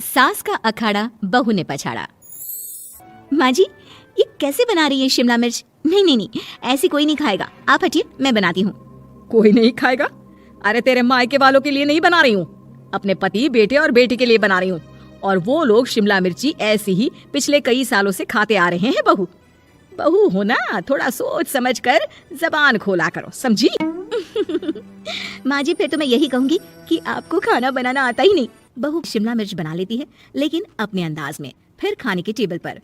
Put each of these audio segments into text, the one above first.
सास का अखाड़ा बहू ने पछाड़ा। माँ जी, ये कैसे बना रही है शिमला मिर्च? नहीं नहीं नहीं, ऐसी कोई नहीं खाएगा, आप हटिए, मैं बनाती हूँ। कोई नहीं खाएगा? अरे तेरे मायके वालों के लिए नहीं बना रही हूँ, अपने पति, बेटे और बेटी के लिए बना रही हूँ। और वो लोग शिमला मिर्ची ऐसी ही पिछले कई सालों से खाते आ रहे हैं। बहू बहू हो ना, थोड़ा सोच समझ कर जबान खोला करो, समझी? माँ जी, फिर तो मैं यही कहूँगी कि आपको खाना बनाना आता ही नहीं। बहू शिमला मिर्च बना लेती है, लेकिन अपने अंदाज में। फिर खाने के टेबल पर,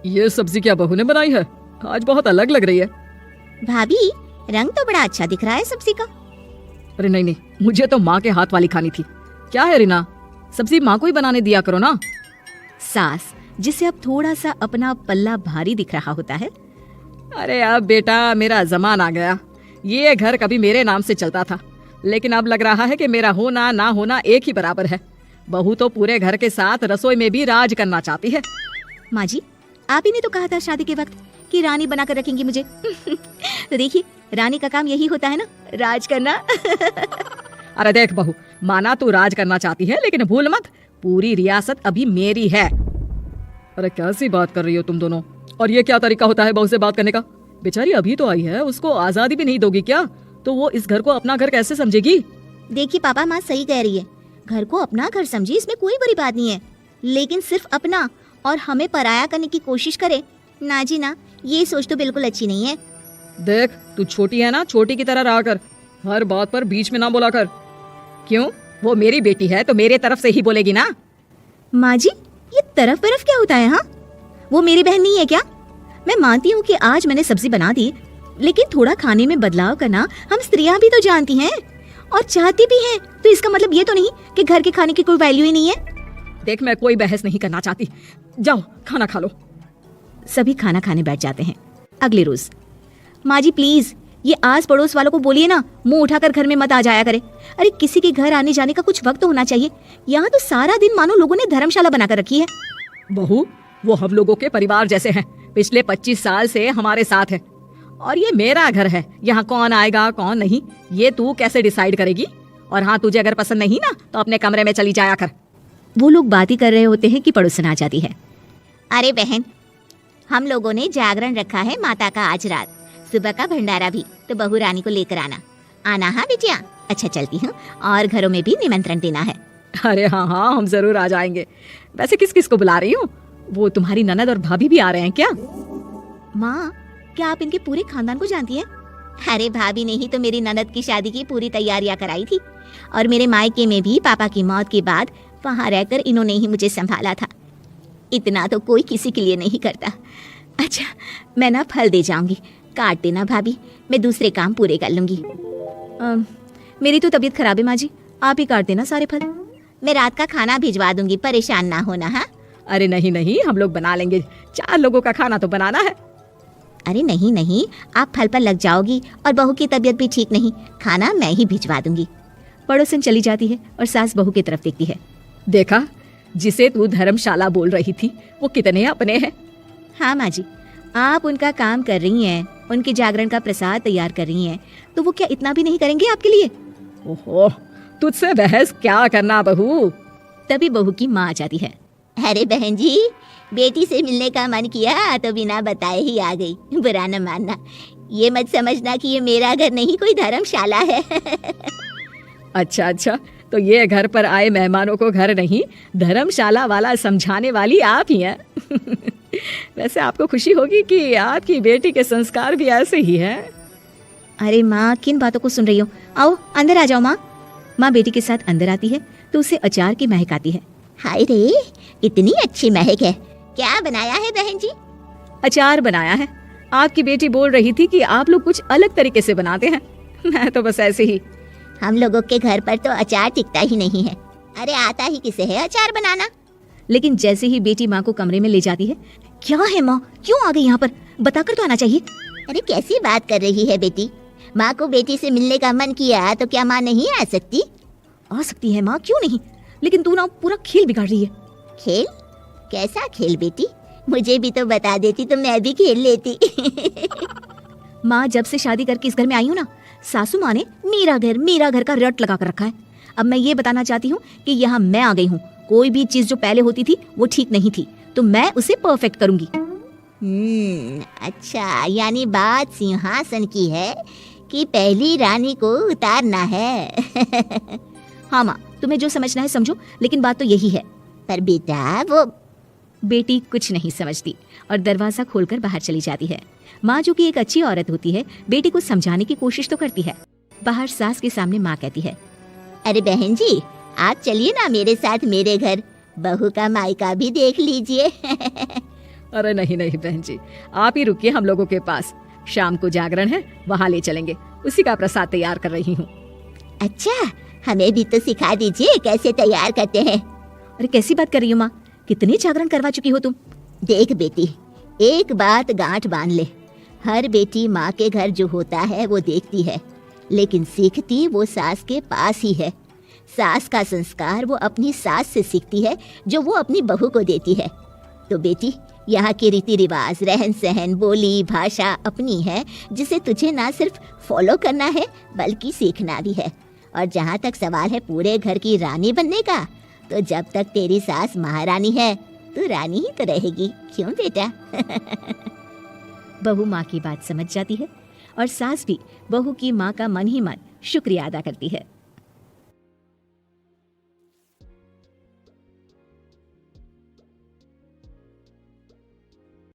ये सब्जी क्या बहू ने बनाई है? आज बहुत अलग लग रही है। भाभी, रंग तो बड़ा अच्छा दिख रहा है सब्जी का। अरे नहीं नहीं, मुझे तो माँ के हाथ वाली खानी थी। क्या है रीना, सब्जी माँ को ही बनाने दिया करो ना। सास, जिसे अब थोड़ा सा अपना पल्ला भारी दिख रहा होता है। अरे अब बेटा मेरा जमान आ गया। ये घर कभी मेरे नाम से चलता था, लेकिन अब लग रहा है कि मेरा होना ना होना एक ही बराबर है। बहू तो पूरे घर के साथ रसोई में भी राज करना चाहती है। माँ जी, आप ही ने तो कहा था शादी के वक्त कि रानी बनाकर रखेंगी मुझे। तो देखिए, रानी का काम यही होता है ना, राज करना। अरे देख बहू, माना तू राज करना चाहती है, लेकिन भूल मत, पूरी रियासत अभी मेरी है। अरे कैसी बात कर रही हो तुम दोनों? और ये क्या तरीका होता है बहू से बात करने का? बेचारी अभी तो आई है, उसको आजादी भी नहीं दोगी क्या? तो वो इस घर को अपना घर कैसे समझेगी? देखिए पापा, माँ सही कह रही है, घर को अपना घर समझी, इसमें कोई बड़ी बात नहीं है। लेकिन सिर्फ अपना और हमें पराया करने की कोशिश करे ना जी ना, ये सोच तो बिल्कुल अच्छी नहीं है। देख, तू छोटी है ना, छोटी की तरह रहा कर, हर बात पर बीच में ना बोला कर। क्यों? वो मेरी बेटी है तो मेरे तरफ से ही बोलेगी ना। माँ जी, ये तरफ क्या होता है? हाँ, वो मेरी बहन नहीं है क्या? मैं मानती हूँ कि आज मैंने सब्जी बना दी, लेकिन थोड़ा खाने में बदलाव करना हम स्त्रियां भी तो जानती हैं और चाहती भी हैं। तो इसका मतलब ये तो नहीं कि घर के खाने की कोई वैल्यू ही नहीं है। देख, मैं कोई बहस नहीं करना चाहती, जाओ खाना खा लो। सभी खाना खाने बैठ जाते हैं। अगले रोज, माँ जी प्लीज, ये आस पड़ोस वालों को बोलिए ना, मुंह उठाकर घर में मत आ जाया करे। अरे किसी के घर आने जाने का कुछ वक्त होना चाहिए। यहाँ तो सारा दिन मानो लोगों ने धर्मशाला बनाकर रखी है। बहू, वो हम लोगों के परिवार जैसे हैं, पिछले 25 साल से हमारे साथ है। और ये मेरा घर है, यहाँ कौन आएगा कौन नहीं ये तू कैसे डिसाइड करेगी? और हाँ, तुझे अगर पसंद नहीं ना तो अपने कमरे में चली जाया कर। वो लोग बात ही कर रहे होते हैं कि पड़ोसन आ जाती है। अरे बहन, हम लोगों ने जागरण रखा है माता का आज रात, सुबह का भंडारा भी, तो बहू रानी को लेकर आना हाँ बिटिया। अच्छा चलती हूँ, और घरों में भी निमंत्रण देना है। अरे हाँ हाँ, हम जरूर आ जाएंगे। वैसे किस किस को बुला रही हूँ? वो तुम्हारी ननद और भाभी भी आ रहे हैं क्या? माँ, क्या आप इनके पूरे खानदान को जानती हैं? अरे भाभी ने ही तो मेरी ननद की शादी की पूरी तैयारियां कराई थी, और मेरे मायके में भी पापा की मौत के बाद वहाँ रहकर इन्होंने ही मुझे संभाला था। इतना तो कोई किसी के लिए नहीं करता। अच्छा, मैं ना फल दे जाऊंगी, काट देना भाभी, मैं दूसरे काम पूरे कर लूंगी। मेरी तो तबीयत खराब है माँ जी, आप ही काट देना सारे फल। मैं रात का खाना भिजवा दूंगी, परेशान ना होना। हाँ? अरे नहीं नहीं, हम लोग बना लेंगे, 4 लोगों का खाना तो बनाना है। अरे नहीं नहीं, आप फल पर लग जाओगी और बहू की तबीयत भी ठीक नहीं, खाना मैं ही भिजवा दूंगी। पड़ोसन चली जाती है और सास बहू की तरफ देखती है। देखा, जिसे तू धर्मशाला बोल रही थी वो कितने अपने हैं। हाँ माँ जी, आप उनका काम कर रही हैं, उनके जागरण का प्रसाद तैयार कर रही हैं, तो वो क्या इतना भी नहीं करेंगे आपके लिए? ओहो, तुझसे बहस क्या करना बहू। तभी बहू की माँ आ जाती है। अरे बहन जी, बेटी से मिलने का मन किया तो बिना बताए ही आ गई, बुरा न मानना। ये मत समझना कि ये मेरा घर नहीं, कोई धर्मशाला है। अच्छा अच्छा, तो ये घर पर आए मेहमानों को घर नहीं, धर्मशाला वाला समझाने वाली आप ही हैं। वैसे आपको खुशी होगी कि आपकी बेटी के संस्कार भी ऐसे ही हैं। अरे माँ, किन बातों को सुन रही हो? आओ अंदर आ जाओ माँ। माँ बेटी के साथ अंदर आती है तो उसे अचार की महक आती है। हाय रे, इतनी अच्छी महक है, क्या बनाया है बहन जी? अचार बनाया है। आपकी बेटी बोल रही थी कि आप लोग कुछ अलग तरीके से बनाते हैं। मैं तो बस ऐसे ही। हम लोगों के घर पर तो अचार टिकता ही नहीं है। अरे आता ही किसे है अचार बनाना? लेकिन जैसे ही बेटी माँ को कमरे में ले जाती है, क्या है माँ, क्यों आ गई यहाँ पर? बताकर तो आना चाहिए। अरे कैसी बात कर रही है बेटी, माँ को बेटी से मिलने का मन किया तो क्या माँ नहीं आ सकती? आ सकती है माँ, क्यों नहीं, लेकिन तू ना पूरा खेल बिगाड़ रही है। खेल? कैसा खेल बेटी? मुझे भी तो बता देती तो मैं भी खेल लेती। माँ, जब से शादी करके इस घर में आई हूँ ना, सासू माँ ने मेरा घर का रट लगा कर रखा है। अब मैं ये बताना चाहती हूँ कि यहाँ मैं आ गई हूँ कोई भी चीज जो पहले होती थी वो ठीक नहीं थी, तो मैं उसे परफेक्ट करूंगी। अच्छा, यानी बात सिंहासन की है कि पहली रानी को उतारना है। हाँ माँ, तुम्हें जो समझना है समझो, लेकिन बात तो यही है। पर बेटा वो बेटी कुछ नहीं समझती और दरवाजा खोलकर बाहर चली जाती है। माँ जो कि एक अच्छी औरत होती है, बेटी को समझाने की कोशिश तो करती है। बाहर सास के सामने माँ कहती है, अरे बहन जी, आप चलिए ना मेरे साथ मेरे घर, बहू का मायका भी देख लीजिए। अरे नहीं नहीं बहन जी, आप ही रुकिए हम लोगों के पास। शाम को जागरण है, वहाँ ले चलेंगे, उसी का प्रसाद तैयार कर रही हूँ। अच्छा, हमें भी तो सिखा दीजिए कैसे तैयार करते हैं। अरे कैसी बात कर रही हो माँ, कितने जागरण करवा चुकी हो तुम। देख बेटी, एक बात गांठ बांध ले, हर बेटी माँ के घर जो होता है वो देखती है, लेकिन सीखती वो सास के पास ही है। सास का संस्कार वो अपनी सास से सीखती है, जो वो अपनी बहू को देती है। तो बेटी, यहाँ के रीति रिवाज, रहन सहन, बोली भाषा अपनी है, जिसे तुझे ना सिर्फ फॉलो करना है बल्कि सीखना भी है। और जहाँ तक सवाल है पूरे घर की रानी बनने का, तो जब तक तेरी सास महारानी है तू रानी ही तो रहेगी, क्यों बेटा? बहू माँ की बात समझ जाती है और सास भी बहू की माँ का मन ही मन शुक्रिया अदा करती है।